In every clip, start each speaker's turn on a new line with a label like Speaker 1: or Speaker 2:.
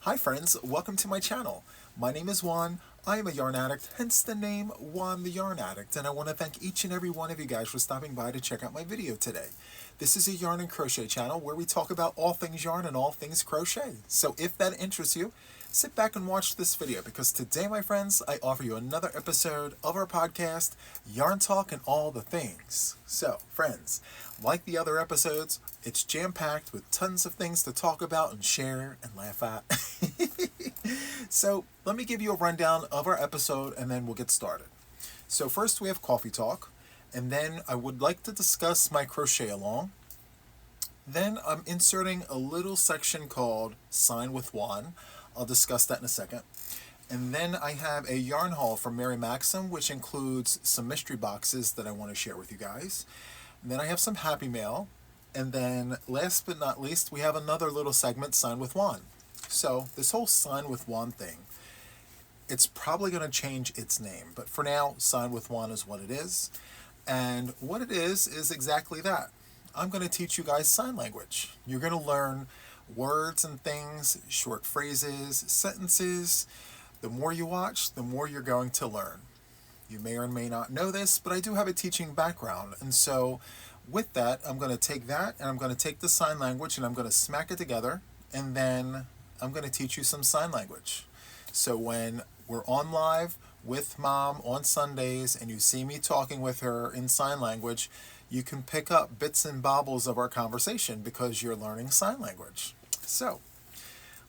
Speaker 1: Hi friends, welcome to my channel. My name is Juan. I am a yarn addict, hence the name Juan the Yarn Addict, and I want to thank each and every one of you guys for stopping by to check out my video today. This is a yarn and crochet channel where we talk about all things yarn and all things crochet. So if that interests you, sit back and watch this video because today, my friends, I offer you another episode of our podcast, Yarn Talk and All the Things. So, friends, like the other episodes, it's jam-packed with tons of things to talk about and share and laugh at. So, let me give you a rundown of our episode and then we'll get started. So first we have coffee talk, and then I would like to discuss my crochet along. Then I'm inserting a little section called Sign with Juan. I'll discuss that in a second. And then I have a yarn haul from Mary Maxim, which includes some mystery boxes that I want to share with you guys. And then I have some happy mail. And then last but not least, we have another little segment, Sign with Juan. So this whole Sign with Juan thing, it's probably going to change its name. But for now, Sign with Juan is what it is. And what it is exactly that. I'm going to teach you guys sign language. You're going to learn words and things, short phrases, sentences. The more you watch, the more you're going to learn. You may or may not know this, but I do have a teaching background. And so with that, I'm going to take that and I'm going to take the sign language and I'm going to smack it together. And then I'm going to teach you some sign language. So when we're on live with Mom on Sundays and you see me talking with her in sign language, you can pick up bits and bobbles of our conversation because you're learning sign language. So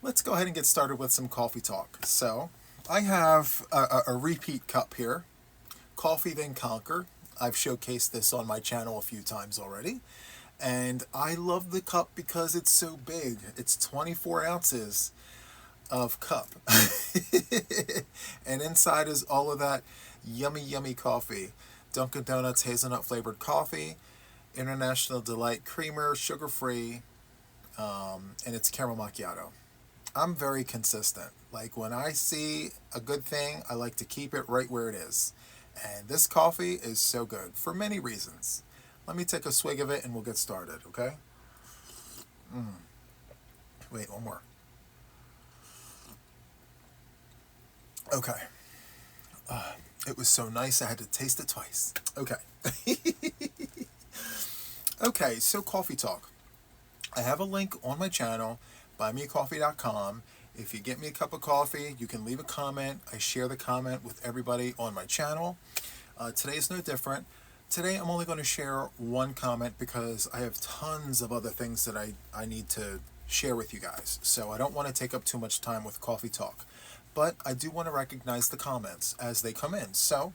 Speaker 1: let's go ahead and get started with some coffee talk. So I have a repeat cup here, Coffee Then Conquer. I've showcased this on my channel a few times already. And I love the cup because it's so big. It's 24 ounces of cup. And inside is all of that yummy, yummy coffee. Dunkin' Donuts hazelnut flavored coffee, International Delight creamer, sugar-free, and it's caramel macchiato. I'm very consistent. Like when I see a good thing, I like to keep it right where it is. And this coffee is so good for many reasons. Let me take a swig of it and we'll get started, okay? Wait, one more. Okay. It was so nice I had to taste it twice. Okay. Okay, so coffee talk. I have a link on my channel, buymeacoffee.com. If you get me a cup of coffee, you can leave a comment. I share the comment with everybody on my channel. Today's no different. Today I'm only going to share one comment because I have tons of other things that I need to share with you guys. So I don't want to take up too much time with coffee talk. But I do want to recognize the comments as they come in. So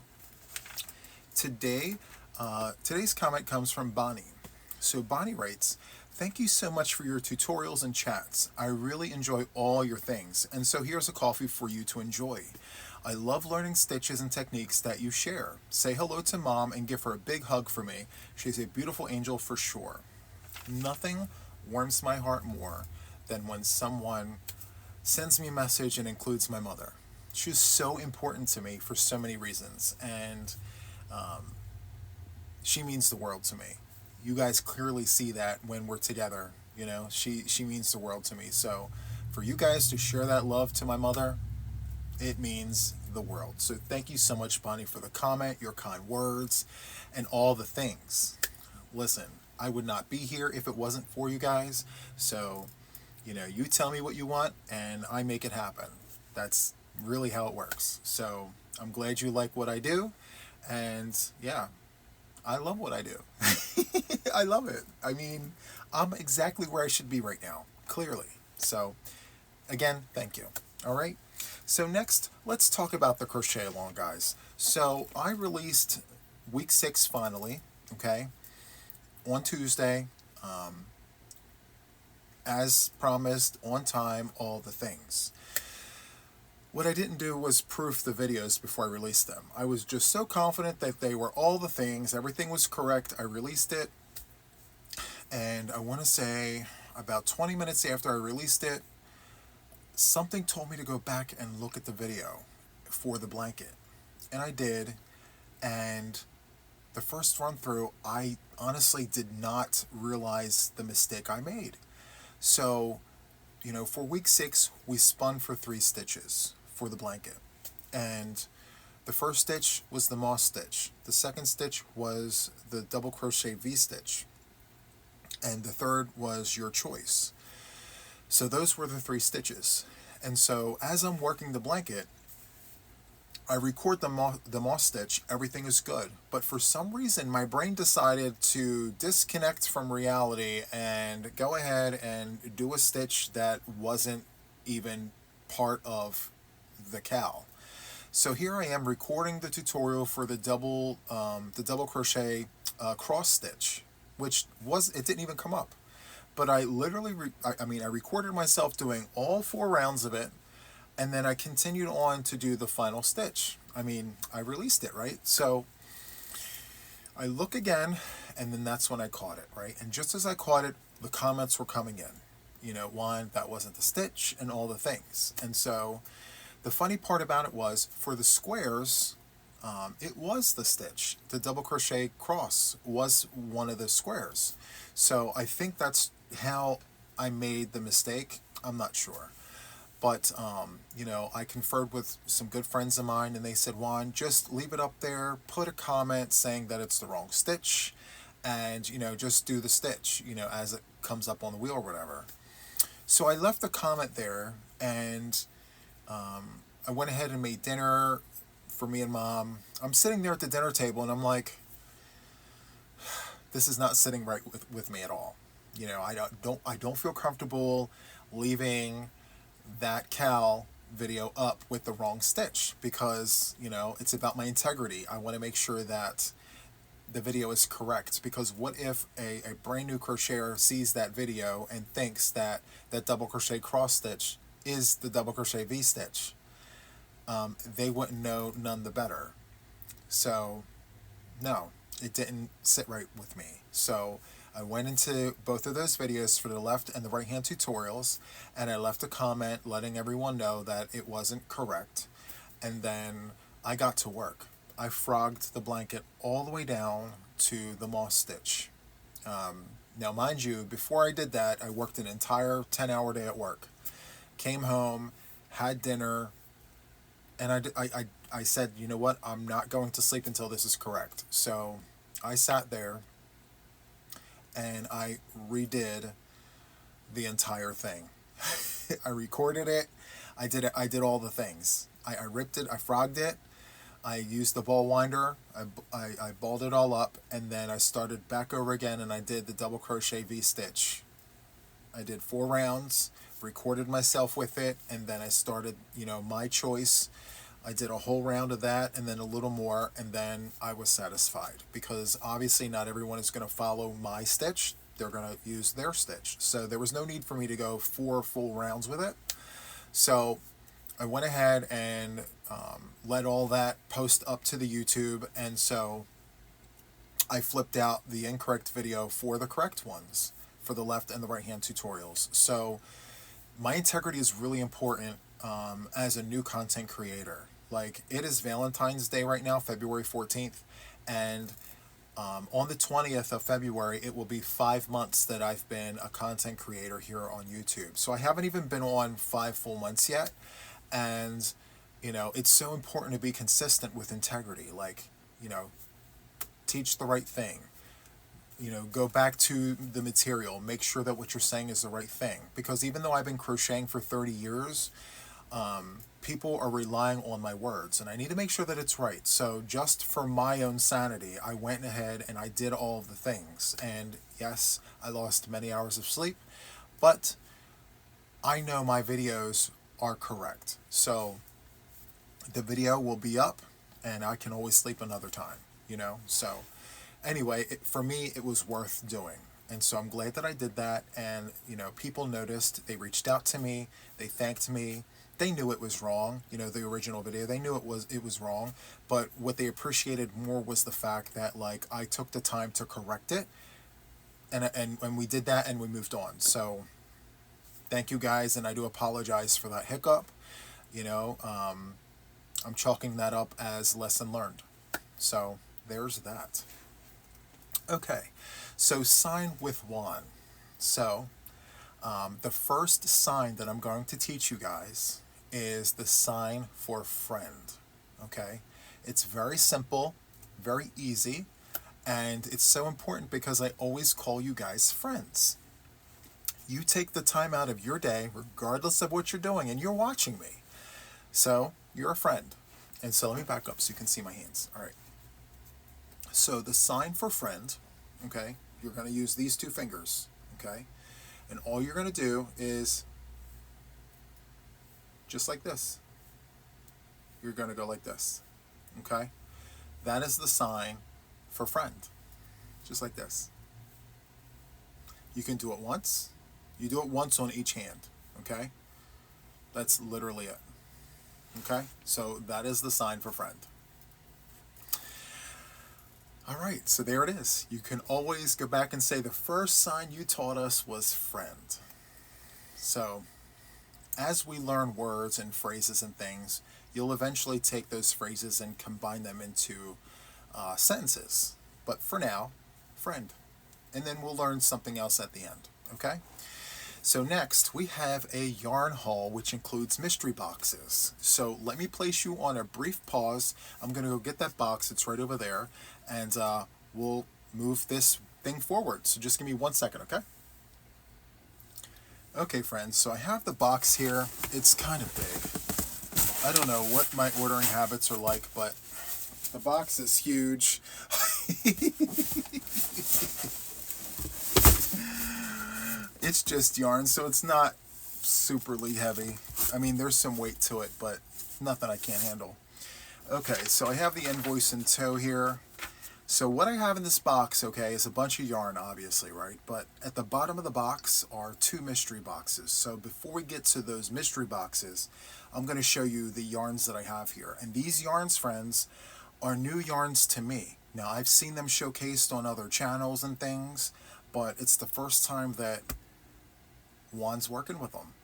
Speaker 1: today's comment comes from Bonnie. So Bonnie writes, "Thank you so much for your tutorials and chats. I really enjoy all your things. And so here's a coffee for you to enjoy. I love learning stitches and techniques that you share. Say hello to Mom and give her a big hug for me. She's a beautiful angel for sure." Nothing warms my heart more than when someone sends me a message and includes my mother. She's so important to me for so many reasons, and she means the world to me. You guys clearly see that when we're together. You know, she means the world to me. So for you guys to share that love to my mother, it means the world. So thank you so much, Bonnie, for the comment, your kind words, and all the things. Listen, I would not be here if it wasn't for you guys. So, you know, you tell me what you want and I make it happen. That's really how it works. So I'm glad you like what I do. And yeah, I love what I do. I love it. I mean, I'm exactly where I should be right now, clearly. So again, thank you. All right. So next, let's talk about the crochet along, guys. So I released week 6 finally, okay, on Tuesday. As promised, on time, all the things. What I didn't do was proof the videos before I released them. I was just so confident that they were all the things, everything was correct. I released it, and I want to say about 20 minutes after I released it, something told me to go back and look at the video for the blanket. And I did, and the first run through, I honestly did not realize the mistake I made. So for week 6, we spun for 3 stitches for the blanket. And the first stitch was the moss stitch. The second stitch was the double crochet V-stitch. And the third was your choice. So those were the 3 stitches. And so as I'm working the blanket, I record the moss stitch, everything is good. But for some reason, my brain decided to disconnect from reality and go ahead and do a stitch that wasn't even part of the cowl. So here I am recording the tutorial for the double crochet cross stitch, which it didn't even come up. But I literally, I recorded myself doing all 4 rounds of it, and then I continued on to do the final stitch. I released it, right? So I look again, and then that's when I caught it, right? And just as I caught it, the comments were coming in. Juan, that wasn't the stitch, and all the things. And so the funny part about it was, for the squares, it was the stitch. The double crochet cross was one of the squares. So I think that's how I made the mistake. I'm not sure. But, I conferred with some good friends of mine, and they said, Juan, just leave it up there, put a comment saying that it's the wrong stitch, and, just do the stitch, as it comes up on the wheel or whatever. So I left the comment there, and I went ahead and made dinner for me and Mom. I'm sitting there at the dinner table, and I'm like, this is not sitting right with me at all. I don't feel comfortable leaving that cowl video up with the wrong stitch, because it's about my integrity. I want to make sure that the video is correct, because what if a brand new crocheter sees that video and thinks that that double crochet cross stitch is the double crochet V stitch? They wouldn't know none the better. So no, it didn't sit right with me. So I went into both of those videos for the left and the right hand tutorials, and I left a comment letting everyone know that it wasn't correct. And then I got to work. I frogged the blanket all the way down to the moss stitch. Now mind you, before I did that, I worked an entire 10-hour day at work. Came home, had dinner, and I said, you know what, I'm not going to sleep until this is correct. So I sat there and I redid the entire thing. I recorded it. I did all the things. I ripped it. I frogged it. I used the ball winder. I balled it all up, and then I started back over again, and I did the double crochet V-stitch. I did 4 rounds, recorded myself with it, and then I started, my choice. I did a whole round of that, and then a little more, and then I was satisfied, because obviously not everyone is going to follow my stitch. They're going to use their stitch. So there was no need for me to go 4 full rounds with it. So I went ahead and let all that post up to the YouTube, and so I flipped out the incorrect video for the correct ones for the left and the right hand tutorials. So my integrity is really important as a new content creator. Like, it is Valentine's Day right now, February 14th, and on the 20th of February, it will be 5 months that I've been a content creator here on YouTube. So I haven't even been on 5 full months yet, and it's so important to be consistent with integrity. Like, teach the right thing. Go back to the material. Make sure that what you're saying is the right thing. Because even though I've been crocheting for 30 years, people are relying on my words, and I need to make sure that it's right. So just for my own sanity, I went ahead and I did all of the things. And yes, I lost many hours of sleep, but I know my videos are correct. So the video will be up, and I can always sleep another time, So anyway, for me, it was worth doing. And so I'm glad that I did that. And, people noticed. They reached out to me. They thanked me. They knew it was wrong. The original video, they knew it was wrong. But what they appreciated more was the fact that, like, I took the time to correct it. And we did that, and we moved on. So thank you guys. And I do apologize for that hiccup. I'm chalking that up as lesson learned. So there's that. Okay, so sign with Juan. So The first sign that I'm going to teach you guys is the sign for friend. Okay? It's very simple, very easy, and it's so important because I always call you guys friends. You take the time out of your day, regardless of what you're doing, and you're watching me. So, you're a friend. And so let me back up so you can see my hands. All right. So the sign for friend, okay, you're going to use these two fingers, okay? And all you're going to do is just like this. You're going to go like this, okay? That is the sign for friend, just like this. You can do it once. You do it once on each hand, okay? That's literally it, okay? So that is the sign for friend. All right, so there it is. You can always go back and say the first sign you taught us was friend. So as we learn words and phrases and things, you'll eventually take those phrases and combine them into sentences. But for now, friend. And then we'll learn something else at the end, okay? So next, we have a yarn haul, which includes mystery boxes. So let me place you on a brief pause. I'm going to go get that box. It's right over there. And we'll move this thing forward. So just give me 1 second, okay? Okay, friends. So I have the box here. It's kind of big. I don't know what my ordering habits are like, but the box is huge. It's just yarn, so it's not superly heavy. I mean, there's some weight to it, but nothing I can't handle. Okay, so I have the invoice in tow here. So what I have in this box, okay, is a bunch of yarn, obviously, right? But at the bottom of the box are 2 mystery boxes. So before we get to those mystery boxes, I'm going to show you the yarns that I have here. And these yarns, friends, are new yarns to me. Now, I've seen them showcased on other channels and things, but it's the first time that Juan's working with them.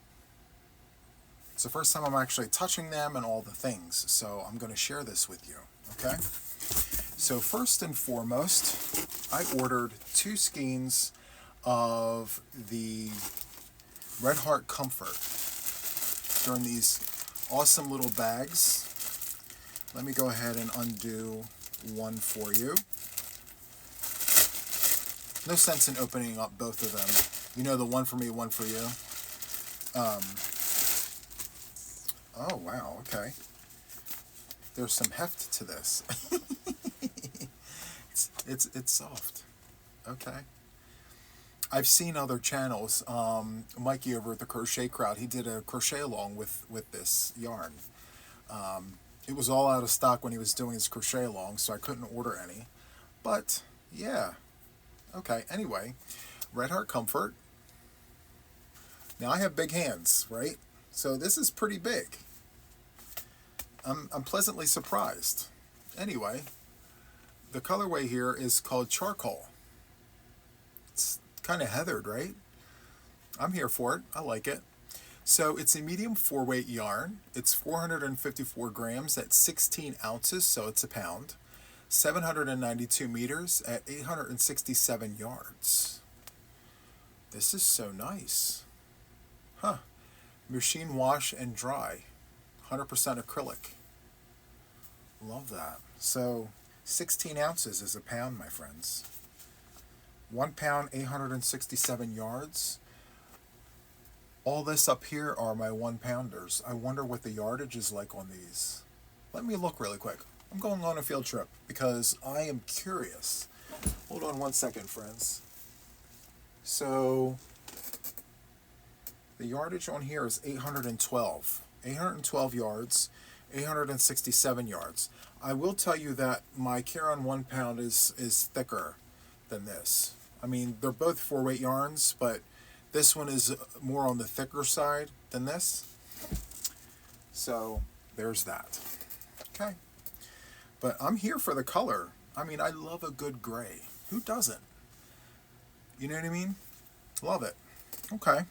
Speaker 1: It's the first time I'm actually touching them and all the things, so I'm going to share this with you, okay? So first and foremost, I ordered 2 skeins of the Red Heart Comfort. They're in these awesome little bags. Let me go ahead and undo one for you. No sense in opening up both of them. You know, the one for me, one for you. Oh, wow, okay. There's some heft to this. It's soft. Okay. I've seen other channels. Mikey over at the Crochet Crowd, he did a crochet along with this yarn. It was all out of stock when he was doing his crochet along, so I couldn't order any. But, yeah. Okay, anyway, Red Heart Comfort. Now, I have big hands, right? So this is pretty big. I'm pleasantly surprised. Anyway, the colorway here is called Charcoal. It's kind of heathered, right? I'm here for it. I like it. So it's a medium 4-weight yarn. It's 454 grams at 16 ounces, so it's a pound. 792 meters at 867 yards. This is so nice. Huh. Machine wash and dry. 100% acrylic. Love that. So 16 ounces is a pound, my friends. 1 pound, 867 yards. All this up here are my 1-pounders. I wonder what the yardage is like on these. Let me look really quick. I'm going on a field trip because I am curious. Hold on 1 second, friends. So the yardage on here is 812. 812 yards, 867 yards. I will tell you that my Caron 1 pound is thicker than this. I mean, they're both 4-weight yarns, but this one is more on the thicker side than this. So there's that. Okay. But I'm here for the color. I mean, I love a good gray. Who doesn't? You know what I mean? Love it. Okay.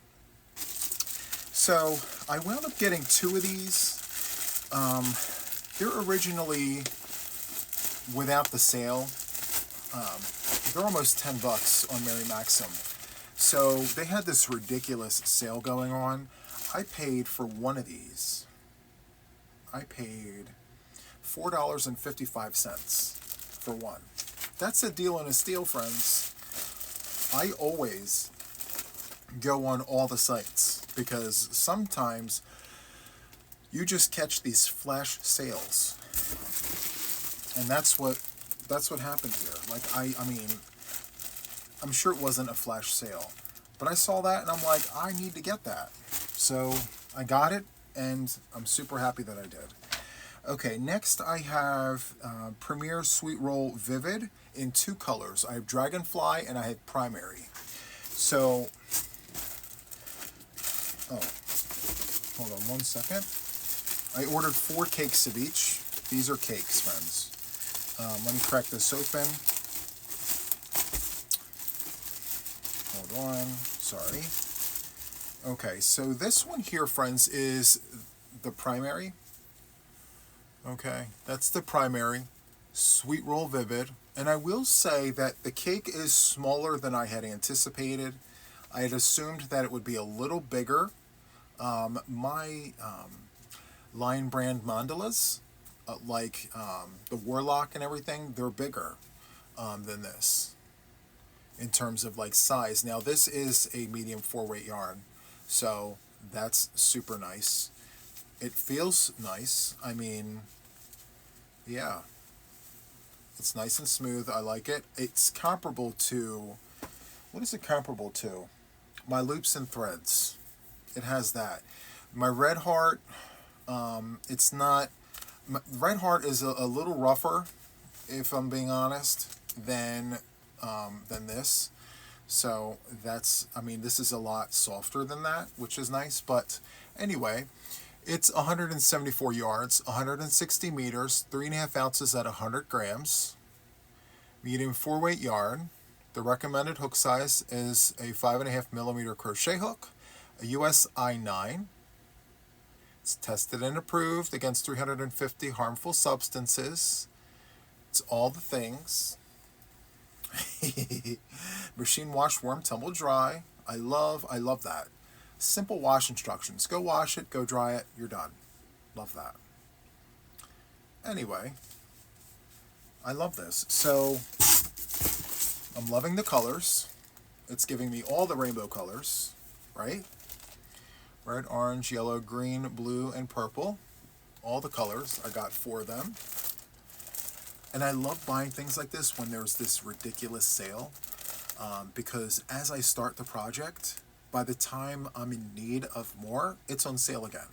Speaker 1: So I wound up getting 2 of these. They're originally without the sale. They're almost $10 on Mary Maxim. So they had this ridiculous sale going on. I paid for one of these. I paid $4.55 for one. That's a deal and a steal, friends. I always go on all the sites because sometimes you just catch these flash sales, and that's what happened here. Like I mean, I'm sure it wasn't a flash sale, but I saw that and I'm like, I need to get that. So I got it, and I'm super happy that I did. Okay, next I have Premier Sweet Roll Vivid in two colors. I have Dragonfly and I have Primary. So, oh, hold on 1 second. I ordered 4 cakes of each. These are cakes, friends. Let me crack this open. Hold on, sorry. Okay, so this one here, friends, is the Primary. Okay, that's the Primary Sweet Roll Vivid. And I will say that the cake is smaller than I had anticipated. I had assumed that it would be a little bigger. My Lion Brand mandalas, like the Warlock and everything, they're bigger than this in terms of like size. Now this is a medium 4-weight yarn, so that's super nice. It feels nice. I mean, yeah, it's nice and smooth. I like it. It's comparable to, what is it comparable to? My Loops and Threads. It has that. My Red Heart, it's not, Red Heart is a little rougher, if I'm being honest, than this. So that's, I mean, this is a lot softer than that, which is nice. But anyway, it's 174 yards, 160 meters, 3.5 ounces at 100 grams, medium 4-weight yarn. The recommended hook size is a 5.5 millimeter crochet hook, a US I9. It's tested and approved against 350 harmful substances. It's all the things. Machine wash, warm, tumble dry. I love that. Simple wash instructions. Go wash it, go dry it, you're done. Love that. Anyway, I love this. So, I'm loving the colors. It's giving me all the rainbow colors, right? Red, orange, yellow, green, blue, and purple. All the colors. I got 4 of them. And I love buying things like this when there's this ridiculous sale, because as I start the project, by the time I'm in need of more, it's on sale again.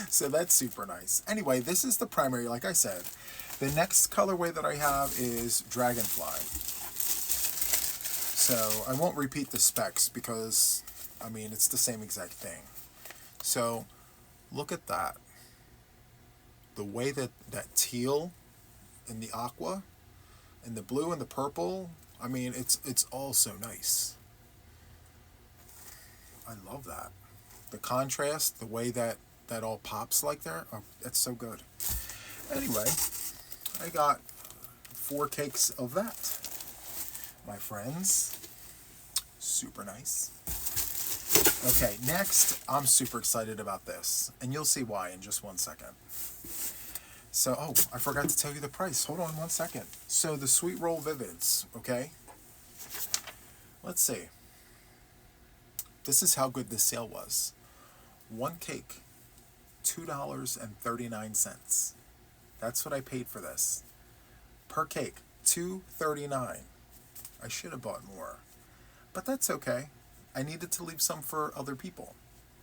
Speaker 1: So that's super nice. Anyway, this is the Primary, like I said. The next colorway that I have is Dragonfly. So I won't repeat the specs because, I mean, it's the same exact thing. So look at that. The way that teal and the aqua and the blue and the purple, I mean, it's all so nice. I love that. The contrast, the way that all pops like that, oh, that's so good. Anyway, I got 4 cakes of that, my friends. Super nice. Okay, next, I'm super excited about this, and you'll see why in just 1 second. So, oh, I forgot to tell you the price. Hold on 1 second. So the Sweet Roll Vivids, okay? Let's see. This is how good this sale was. 1 cake, $2.39. That's what I paid for this. Per cake, $2.39. I should have bought more, but that's okay. I needed to leave some for other people,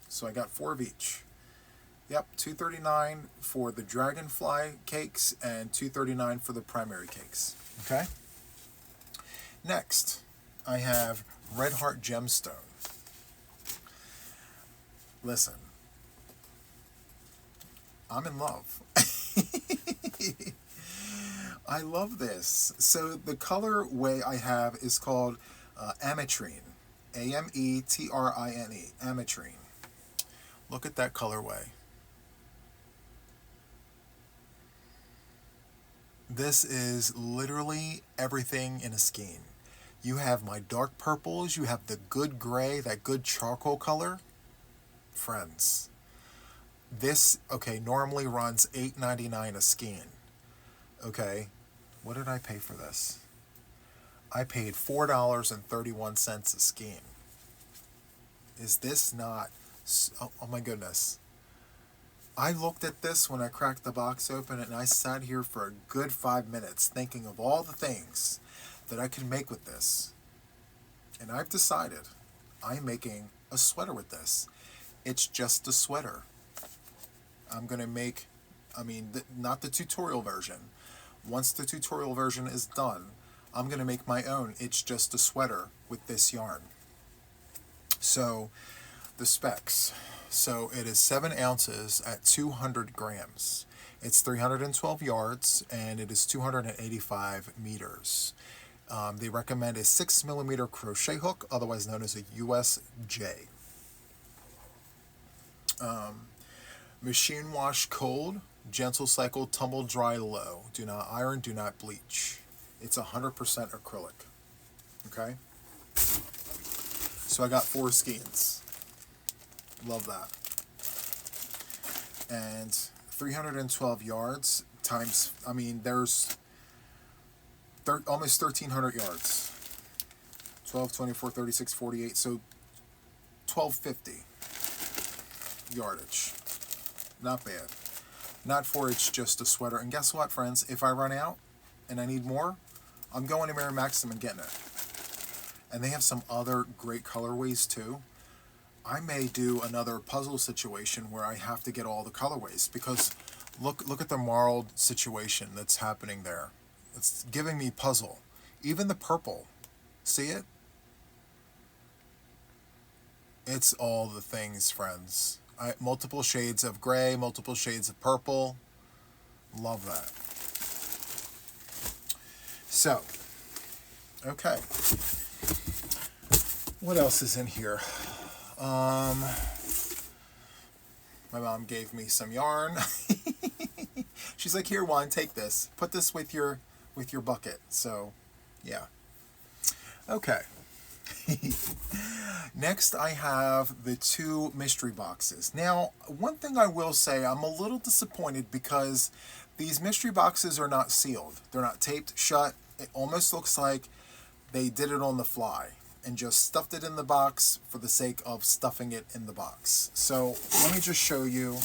Speaker 1: so I got 4 of each. Yep, $2.39 for the Dragonfly cakes and $2.39 for the Primary cakes. Okay. Next, I have Red Heart Gemstone. Listen, I'm in love. I love this. So the colorway I have is called Ametrine. A-M-E-T-R-I-N-E. Ametrine. Look at that colorway. This is literally everything in a skein. You have my dark purples, you have the good gray, that good charcoal color. Friends, this, okay, normally runs $8.99 a skein. Okay, what did I pay for this? I paid $4.31 a skein. Is this not, oh my goodness. I looked at this when I cracked the box open, and I sat here for a good 5 minutes thinking of all the things that I could make with this. And I've decided I'm making a sweater with this. It's just a sweater. I'm going to make, not the tutorial version. Once the tutorial version is done, I'm going to make my own It's Just a Sweater with this yarn. So, the specs. So, it is 7 ounces at 200 grams. It's 312 yards, and it is 285 meters. They recommend a 6mm crochet hook, otherwise known as a USJ. Machine wash cold, gentle cycle, tumble dry low. Do not iron, do not bleach. It's 100% acrylic. Okay? So I got 4 skeins. Love that. And 312 yards times, there's almost 1,300 yards. 12, 24, 36, 48, so 1,250 yardage. Not bad. Not for It's Just a Sweater. And guess what, friends? If I run out and I need more, I'm going to Mary Maxim and getting it. And they have some other great colorways too. I may do another puzzle situation where I have to get all the colorways, because look at the marled situation that's happening there. It's giving me puzzle. Even the purple. See it? It's all the things, friends. Multiple shades of gray, multiple shades of purple. Love that. So, okay. What else is in here? My mom gave me some yarn. She's like, "Here, Juan, take this. Put this with your bucket." So, yeah. Okay. Next, I have the 2 mystery boxes. Now, one thing I will say, I'm a little disappointed because these mystery boxes are not sealed. They're not taped shut. It almost looks like they did it on the fly and just stuffed it in the box for the sake of stuffing it in the box. So let me just show you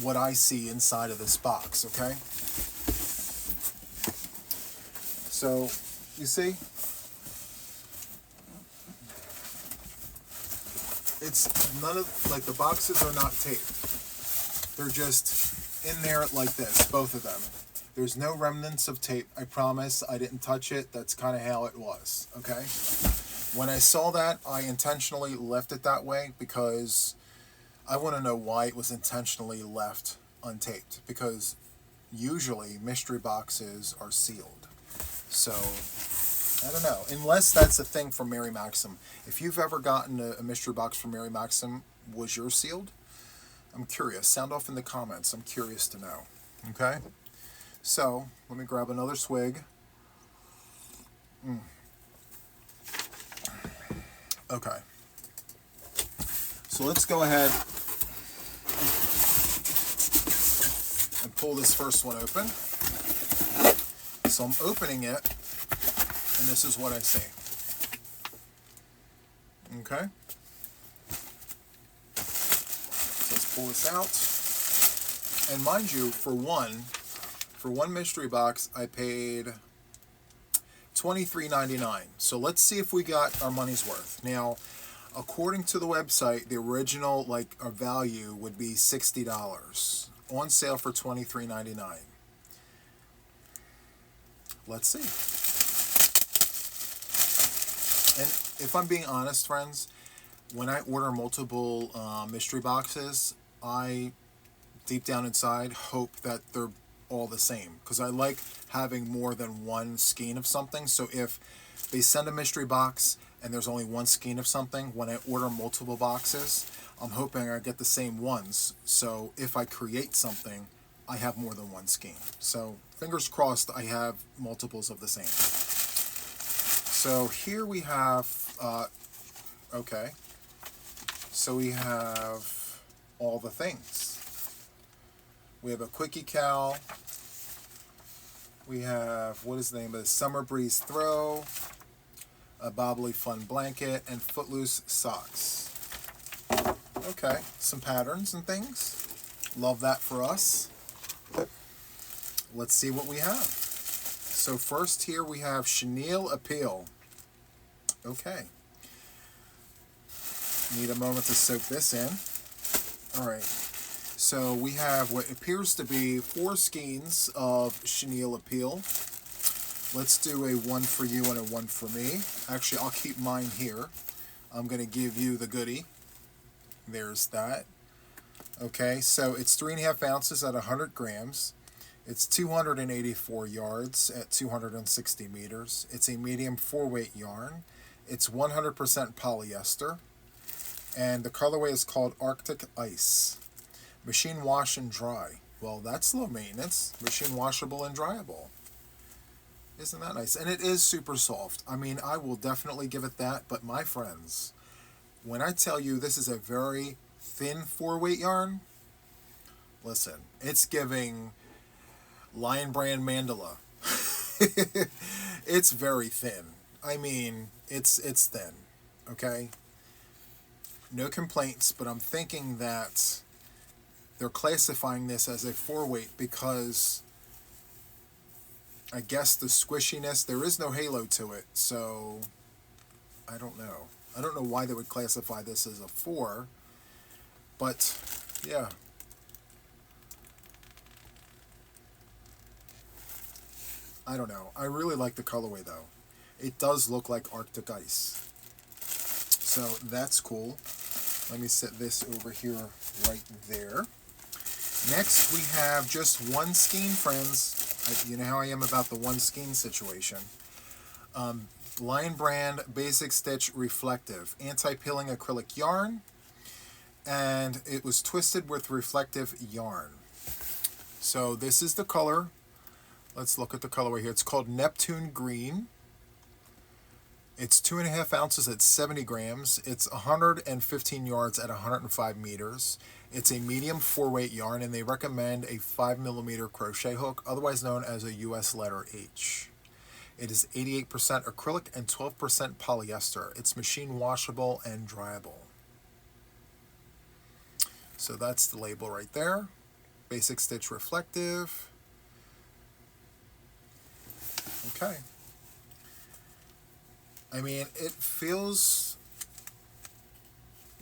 Speaker 1: what I see inside of this box, okay? So, you see? It's none of, like, the boxes are not taped. They're just in there like this, both of them. There's no remnants of tape, I promise. I didn't touch it. That's kind of how it was, okay? When I saw that, I intentionally left it that way because I want to know why it was intentionally left untaped. Because usually mystery boxes are sealed. So, I don't know. Unless that's a thing from Mary Maxim. If you've ever gotten a mystery box from Mary Maxim, was yours sealed? I'm curious. Sound off in the comments. I'm curious to know. Okay? So, let me grab another swig. Okay. So let's go ahead and pull this first one open. So I'm opening it, and this is what I see. Okay. So let's pull this out. And mind you, for one mystery box, I paid $23.99. So let's see if we got our money's worth. Now, according to the website, the original value would be $60. On sale for $23.99. Let's see. And if I'm being honest, friends, when I order multiple mystery boxes, I, deep down inside, hope that they're all the same, because I like having more than one skein of something. So if they send a mystery box and there's only one skein of something, when I order multiple boxes, I'm hoping I get the same ones. So if I create something, I have more than one skein. So fingers crossed I have multiples of the same. So here we have, okay, so we have all the things. We have a Quickie Cow. We have, what is the name of this? Summer Breeze Throw, a Bobbly Fun Blanket, and Footloose Socks. Okay, some patterns and things. Love that for us. Let's see what we have. So first here we have Chenille Appeal. Okay. Need a moment to soak this in. All right. So we have what appears to be 4 skeins of Chenille Appeal. Let's do a 1 for you and a 1 for me. Actually, I'll keep mine here. I'm going to give you the goodie. There's that. Okay, so it's 3.5 ounces at 100 grams. It's 284 yards at 260 meters. It's a medium 4-weight yarn. It's 100% polyester. And the colorway is called Arctic Ice. Machine wash and dry. Well, that's low maintenance. Machine washable and dryable. Isn't that nice? And it is super soft. I mean, I will definitely give it that. But my friends, when I tell you this is a very thin 4-weight yarn, listen, it's giving Lion Brand Mandala. It's very thin. I mean, it's thin. Okay? No complaints, but I'm thinking that they're classifying this as a 4-weight because I guess the squishiness, there is no halo to it, so I don't know. I don't know why they would classify this as a 4, but yeah. I don't know. I really like the colorway though. It does look like Arctic Ice. So that's cool. Let me set this over here right there. Next we have just 1 skein, friends. You know how I am about the 1 skein situation. Lion Brand Basic Stitch Reflective Anti-Peeling Acrylic Yarn. And it was twisted with reflective yarn. So this is the color. Let's look at the colorway here. It's called Neptune Green. It's 2.5 ounces at 70 grams. It's 115 yards at 105 meters. It's a medium 4-weight yarn, and they recommend a 5mm crochet hook, otherwise known as a US letter H. It is 88% acrylic and 12% polyester. It's machine washable and dryable. So that's the label right there. Basic Stitch Reflective. Okay. I mean, it feels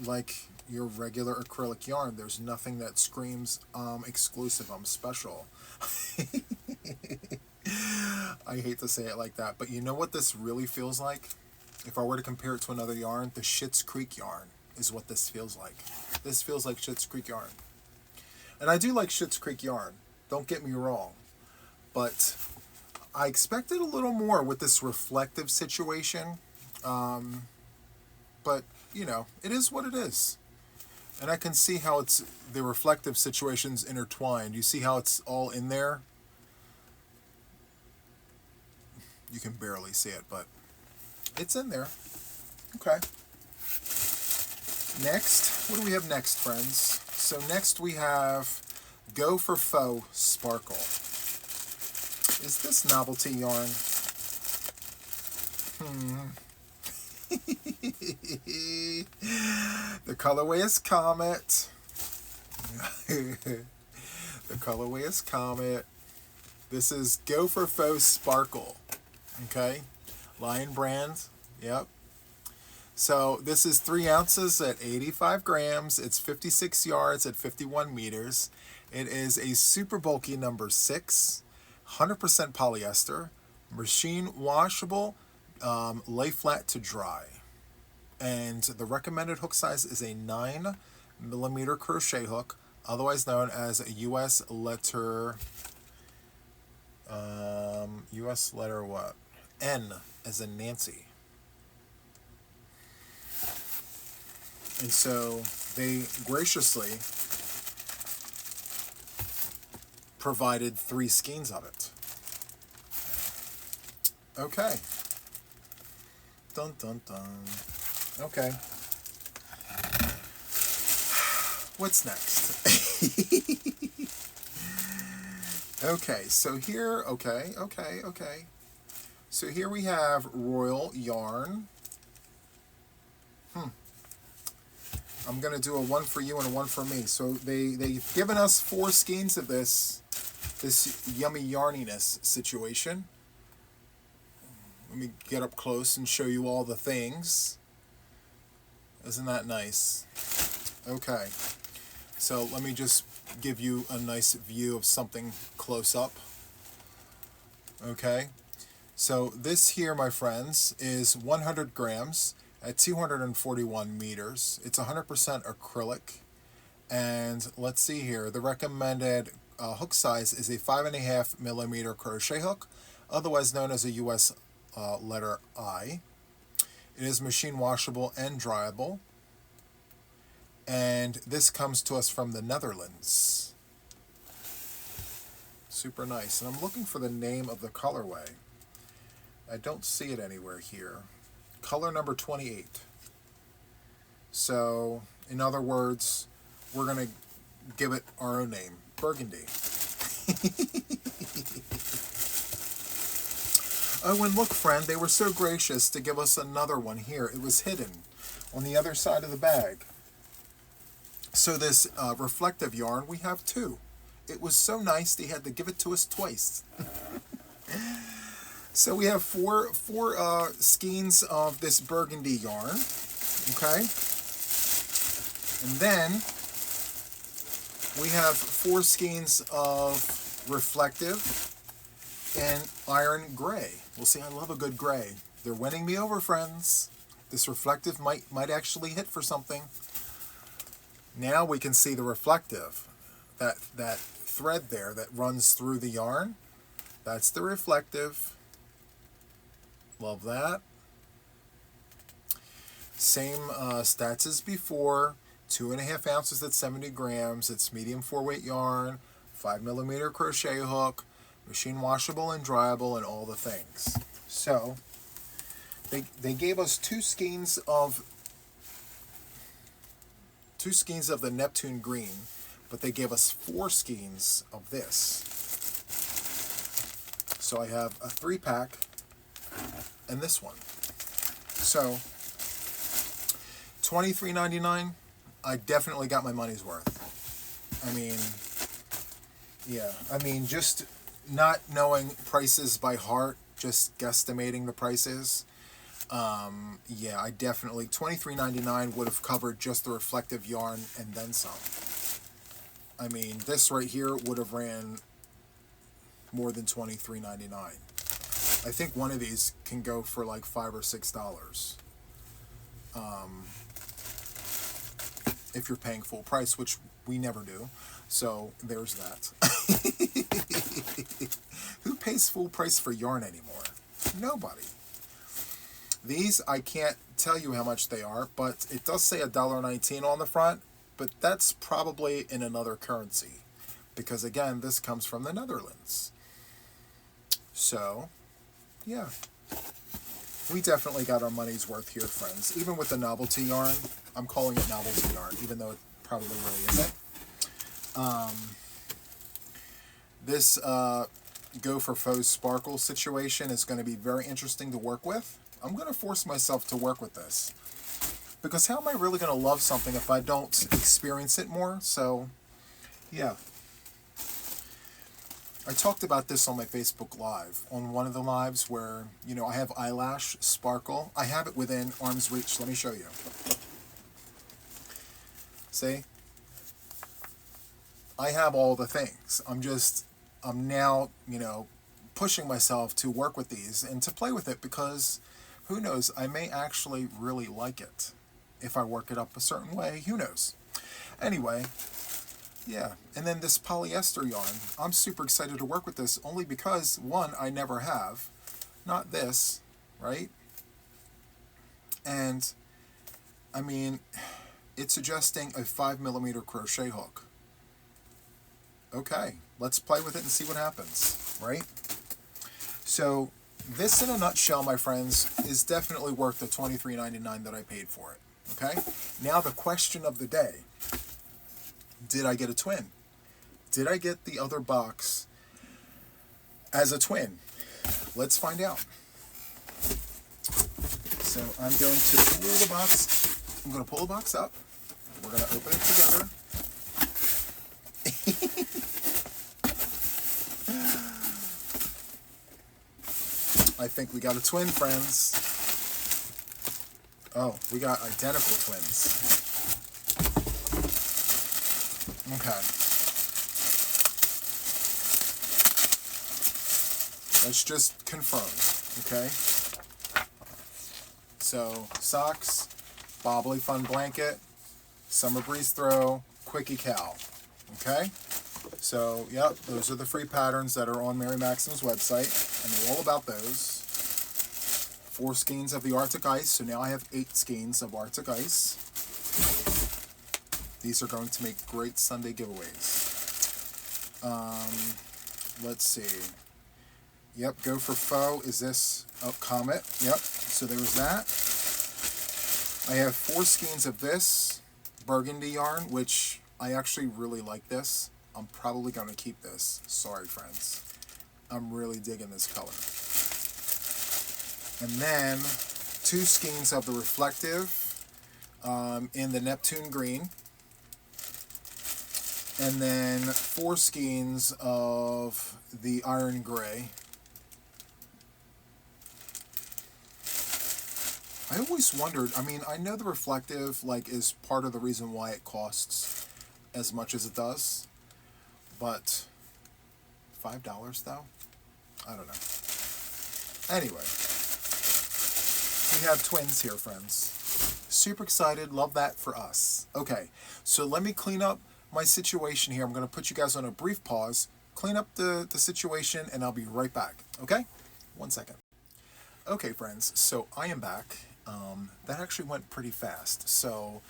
Speaker 1: like your regular acrylic yarn. There's nothing that screams, exclusive, I'm special. I hate to say it like that, but you know what this really feels like? If I were to compare it to another yarn, the Schitt's Creek yarn is what this feels like. This feels like Schitt's Creek yarn. And I do like Schitt's Creek yarn, don't get me wrong, but I expected a little more with this reflective situation, but, you know, it is what it is. And I can see how it's the reflective situation's intertwined. You see how it's all in there? You can barely see it, but it's in there. Okay. Next, what do we have next, friends? So next we have Go for Faux Sparkle. Is this novelty yarn? The colorway is Comet. The colorway is Comet. This is Go for Faux Sparkle. Okay? Lion Brand. Yep. So this is 3 ounces at 85 grams. It's 56 yards at 51 meters. It is a super bulky number 6. 100% polyester, machine washable, lay flat to dry. And the recommended hook size is a 9mm crochet hook, otherwise known as a US letter, US letter what? N as in Nancy. And so they graciously provided 3 skeins of it. Okay. dun, dun, dun. Okay. What's next? Okay, so here, okay. So here we have Royal Yarn. I'm going to do a one for you and a one for me. So they've given us 4 skeins of this yummy yarniness situation. Let me get up close and show you all the things. Isn't that nice? Okay. So let me just give you a nice view of something close up. Okay. So this here, my friends, is 100 grams at 241 meters. It's 100% acrylic. And let's see here. The recommended hook size is a 5.5 millimeter crochet hook, otherwise known as a US letter I. It is machine washable and dryable. And this comes to us from the Netherlands. Super nice. And I'm looking for the name of the colorway. I don't see it anywhere here. Color number 28. So, in other words, we're going to give it our own name. Burgundy. Oh, and look, friend, they were so gracious to give us another one here. It was hidden on the other side of the bag. So this reflective yarn, we have 2. It was so nice they had to give it to us twice. So we have four skeins of this burgundy yarn, okay? And then we have 4 skeins of reflective and iron gray. Well, see, I love a good gray. They're winning me over, friends. This reflective might actually hit for something. Now we can see the reflective, that thread there that runs through the yarn. That's the reflective. Love that. Same stats as before. 2.5 ounces at 70 grams. It's medium 4-weight yarn, 5 millimeter crochet hook, machine washable and dryable, and all the things. So they gave us 2 skeins of the Neptune green, but they gave us 4 skeins of this. So I have a 3-pack and this one. So $23.99. I definitely got my money's worth. I mean, yeah. I mean, just not knowing prices by heart, just guesstimating the prices. Yeah, I definitely, $23.99 would have covered just the reflective yarn and then some. I mean, this right here would have ran more than $23.99. I think one of these can go for like $5 or $6. If you're paying full price, which we never do. So there's that. Who pays full price for yarn anymore? Nobody. These, I can't tell you how much they are, but it does say $1.19 on the front, but that's probably in another currency. Because again, this comes from the Netherlands. So, yeah. We definitely got our money's worth here, friends. Even with the novelty yarn, I'm calling it novelty yarn, even though it probably really isn't. This Go for Faux Sparkle situation is going to be very interesting to work with. I'm going to force myself to work with this. Because how am I really going to love something if I don't experience it more? So, yeah. I talked about this on my Facebook Live, on one of the lives where, you know, I have eyelash sparkle. I have it within arm's reach. Let me show you. See? I have all the things. I'm now, you know, pushing myself to work with these and to play with it because, who knows, I may actually really like it. If I work it up a certain way, who knows? Anyway, yeah. And then this polyester yarn, I'm super excited to work with this only because, one, I never have. Not this, right? And, I mean, it's suggesting a 5 millimeter crochet hook. Okay, let's play with it and see what happens, right? So this in a nutshell, my friends, is definitely worth the $23.99 that I paid for it. Okay? Now the question of the day. Did I get a twin? Did I get the other box as a twin? Let's find out. So I'm going to pull the box. I'm going to pull the box up. We're going to open it together. I think we got a twin, friends. Oh, we got identical twins. Okay. Let's just confirm, okay? So, socks, Bobbly Fun Blanket, Summer Breeze Throw, Quickie Cow, okay? So, yep, those are the free patterns that are on Mary Maxim's website, and they're all about those. 4 skeins of the Arctic Ice, so now I have 8 skeins of Arctic Ice. These are going to make great Sunday giveaways. Let's see. Yep, Go for Faux. Is this a Comet? Yep, so there's that. I have 4 skeins of this burgundy yarn, which I actually really like this. I'm probably going to keep this. Sorry, friends. I'm really digging this color. And then 2 skeins of the reflective in the Neptune green. And then 4 skeins of the iron gray. I always wondered, I mean, I know the reflective is part of the reason why it costs as much as it does, but $5 though? I don't know. Anyway, we have twins here, friends. Super excited, love that for us. Okay, so let me clean up my situation here. I'm going to put you guys on a brief pause, clean up the situation, and I'll be right back, okay? 1 second. Okay, friends, so I am back. That actually went pretty fast. So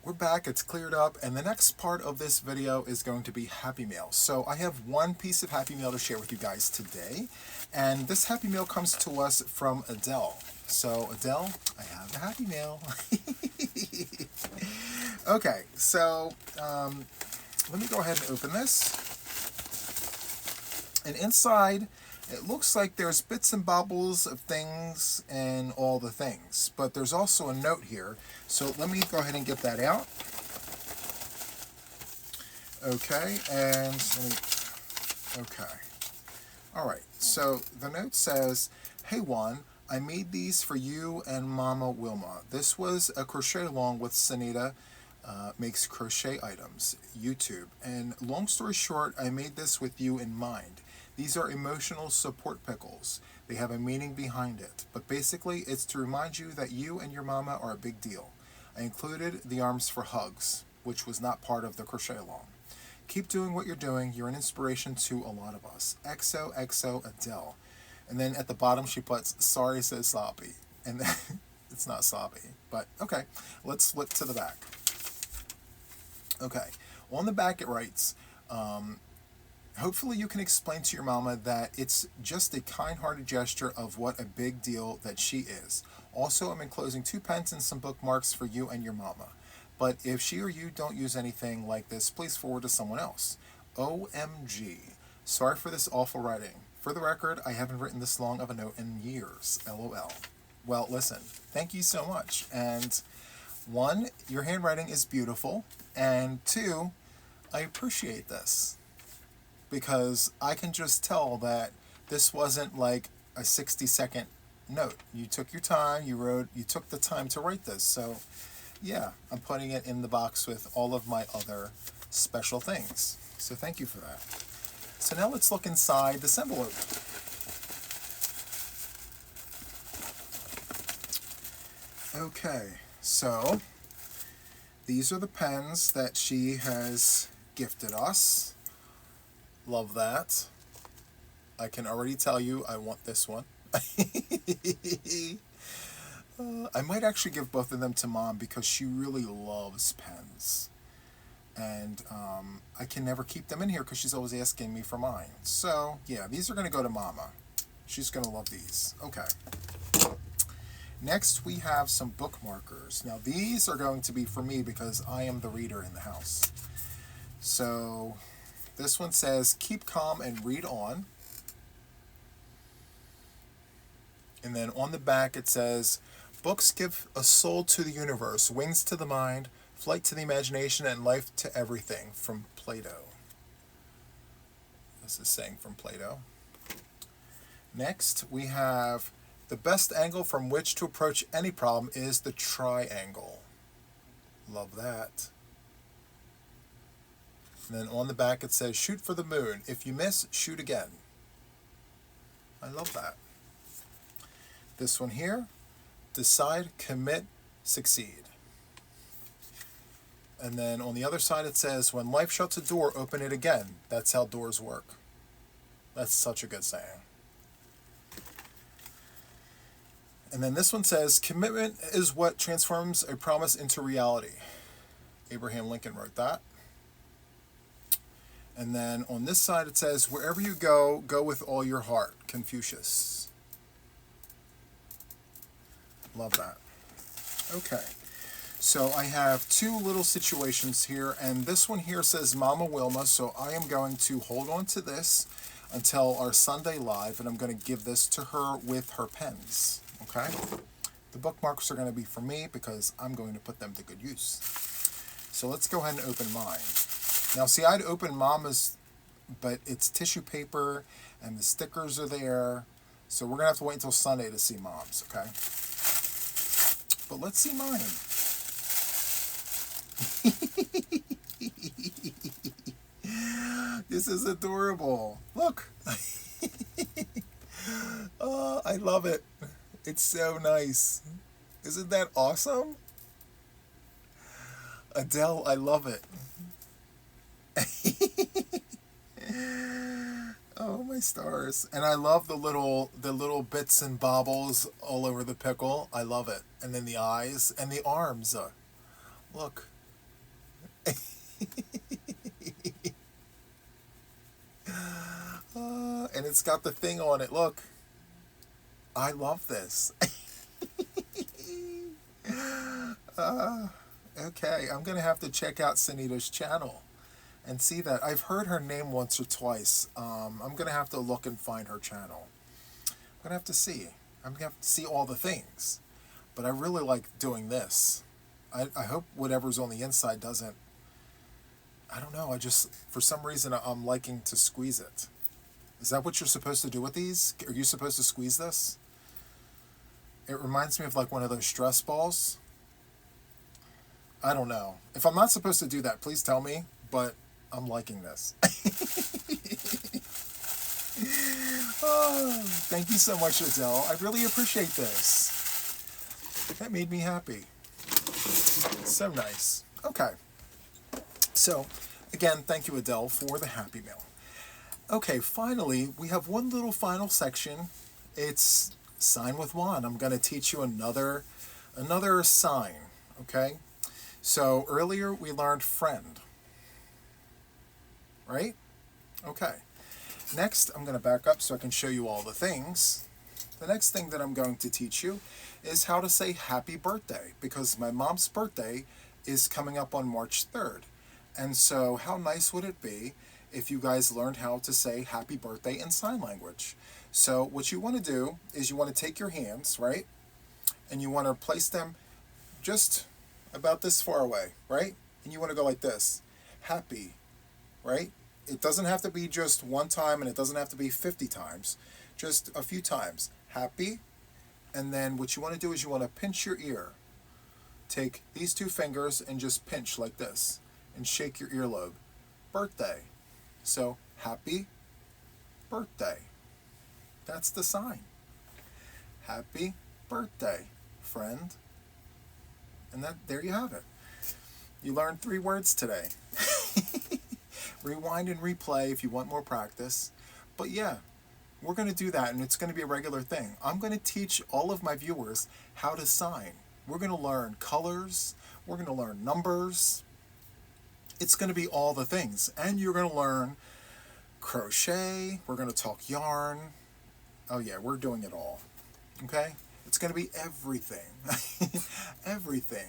Speaker 1: we're back, it's cleared up, and the next part of this video is going to be Happy Mail. So I have one piece of Happy Mail to share with you guys today, and this Happy Mail comes to us from Adele. So Adele, I have the Happy Mail. Okay, so let me go ahead and open this. And inside, it looks like there's bits and bobbles of things and all the things. But there's also a note here. So let me go ahead and get that out. Okay, and okay. All right, so the note says, "Hey Juan, I made these for you and Mama Wilma. This was a crochet along with Sanita Makes Crochet Items, YouTube. And long story short, I made this with you in mind. These are emotional support pickles. They have a meaning behind it. But basically, it's to remind you that you and your mama are a big deal. I included the arms for hugs, which was not part of the crochet along. Keep doing what you're doing. You're an inspiration to a lot of us. XOXO Adele." And then at the bottom she puts, "Sorry, so sloppy." And then it's not sloppy, but okay. Let's flip to the back. Okay, on the back it writes, "Hopefully you can explain to your mama that it's just a kind-hearted gesture of what a big deal that she is. Also, I'm enclosing 2 pens and some bookmarks for you and your mama. But if she or you don't use anything like this, please forward to someone else. OMG. Sorry for this awful writing. For the record, I haven't written this long of a note in years. LOL." Well, listen, thank you so much. And 1, your handwriting is beautiful. And 2, I appreciate this. Because I can just tell that this wasn't like a 60-second note. You took your time, you took the time to write this. So, yeah, I'm putting it in the box with all of my other special things. So thank you for that. So now let's look inside this envelope. Okay, so these are the pens that she has gifted us. Love that. I can already tell you I want this one. I might actually give both of them to Mom because she really loves pens. And I can never keep them in here because she's always asking me for mine. So, yeah, these are going to go to Mama. She's going to love these. Okay. Next, we have some bookmarkers. Now, these are going to be for me because I am the reader in the house. So, this one says, keep calm and read on. And then on the back it says, books give a soul to the universe, wings to the mind, flight to the imagination, and life to everything, from Plato. This is saying from Plato. Next, we have, the best angle from which to approach any problem is the triangle. Love that. And then on the back it says, shoot for the moon. If you miss, shoot again. I love that. This one here, decide, commit, succeed. And then on the other side it says, when life shuts a door, open it again. That's how doors work. That's such a good saying. And then this one says, commitment is what transforms a promise into reality. Abraham Lincoln wrote that. And then on this side it says, wherever you go, go with all your heart. Confucius. Love that. Okay. So I have two little situations here, and this one here says Mama Wilma, so I am going to hold on to this until our Sunday live, and I'm going to give this to her with her pens. Okay? The bookmarks are going to be for me because I'm going to put them to good use. So let's go ahead and open mine. Now, see, I'd open Mama's, but it's tissue paper, and the stickers are there, so we're going to have to wait until Sunday to see Mom's, okay? But let's see mine. This is adorable. Look. Oh, I love it. It's so nice. Isn't that awesome? Adele, I love it. Oh, my stars. And I love the little bits and bobbles all over the pickle. I love it. And then the eyes and the arms. Look. And it's got the thing on it. Look. I love this. Okay, I'm going to have to check out Sunita's channel and see that. I've heard her name once or twice. I'm going to have to look and find her channel. I'm going to have to see. I'm going to have to see all the things. But I really like doing this. I hope whatever's on the inside doesn't... I don't know. I just, for some reason, I'm liking to squeeze it. Is that what you're supposed to do with these? Are you supposed to squeeze this? It reminds me of like one of those stress balls. I don't know. If I'm not supposed to do that, please tell me. But I'm liking this. Oh, thank you so much, Adele. I really appreciate this. That made me happy. So nice. Okay. So, again, thank you, Adele, for the Happy Mail. Okay, finally, we have one little final section. It's Sign with Juan. I'm going to teach you another sign, okay? So, earlier we learned friend, right? Okay. Next, I'm going to back up so I can show you all the things. The next thing that I'm going to teach you is how to say happy birthday, because my mom's birthday is coming up on March 3rd. And so how nice would it be if you guys learned how to say happy birthday in sign language? So what you want to do is you want to take your hands, right? And you want to place them just about this far away, right? And you want to go like this. Happy, right? It doesn't have to be just one time, and it doesn't have to be 50 times. Just a few times. Happy. And then what you want to do is you want to pinch your ear. Take these two fingers and just pinch like this. And shake your earlobe. Birthday. So, happy birthday. That's the sign. Happy birthday, friend. And there you have it. You learned 3 words today. Rewind and replay if you want more practice. But yeah, we're going to do that, and it's going to be a regular thing. I'm going to teach all of my viewers how to sign. We're going to learn colors. We're going to learn numbers. It's going to be all the things. And you're going to learn crochet. We're going to talk yarn. Oh yeah, we're doing it all. Okay? It's going to be everything. Everything.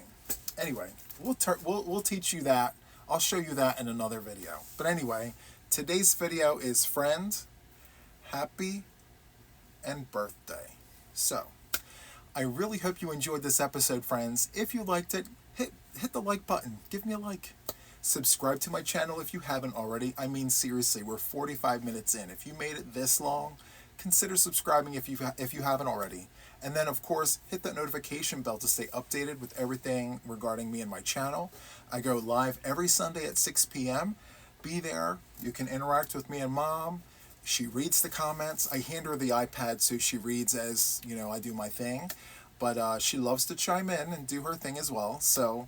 Speaker 1: Anyway, we'll teach you that. I'll show you that in another video. But anyway, today's video is friend, happy, and birthday. So, I really hope you enjoyed this episode, friends. If you liked it, hit the like button. Give me a like. Subscribe to my channel if you haven't already. I mean, seriously, we're 45 minutes in. If you made it this long, consider subscribing if you haven't already. And then, of course, hit that notification bell to stay updated with everything regarding me and my channel. I go live every Sunday at 6 p.m. Be there. You can interact with me and Mom. She reads the comments. I hand her the iPad so she reads as, I do my thing. But she loves to chime in and do her thing as well. So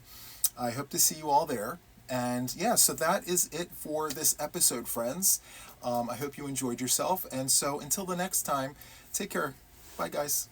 Speaker 1: I hope to see you all there. And yeah, so that is it for this episode, friends. I hope you enjoyed yourself. And so until the next time, take care. Bye, guys.